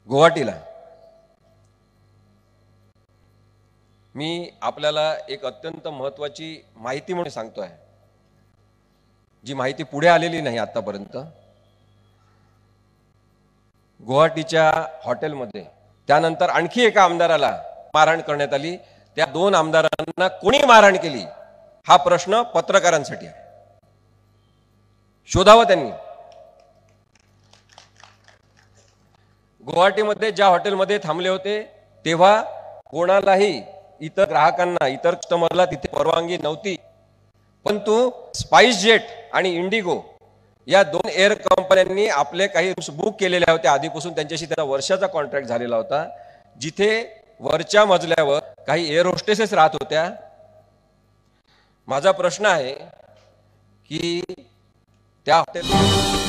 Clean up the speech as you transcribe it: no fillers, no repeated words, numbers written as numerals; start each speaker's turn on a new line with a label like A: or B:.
A: गुवाहाटीला मी आपल्याला एक अत्यंत महत्त्वाची माहिती म्हणून सांगतोय, जी माहिती पुढे आलेली नाही आतापर्यंत। गुवाहाटीच्या हॉटेलमध्ये त्यानंतर आणखी एका आमदाराला मारहाण करण्यात आली। त्या दोन आमदारांना कोणी मारहाण केली हा प्रश्न पत्रकारांसाठी आहे, शोधावं त्यांनी। गुवाहाटीमध्ये ज्या हॉटेलमध्ये थांबले होते तेव्हा कोणालाही इतर ग्राहकांना इतर कस्टमरला तिथे परवानगी नव्हती, परंतु स्पाइस जेट आणि इंडिगो या दोन एअर कंपन्यांनी आपले काही रूम्स बुक केलेले होते आधीपासून। त्यांच्याशी त्यांचा वर्षाचा कॉन्ट्रॅक्ट झालेला होता, जिथे वरच्या मजल्यावर काही एअर होस्टेसेस राहत होत्या। माझा प्रश्न आहे की त्या हॉटेल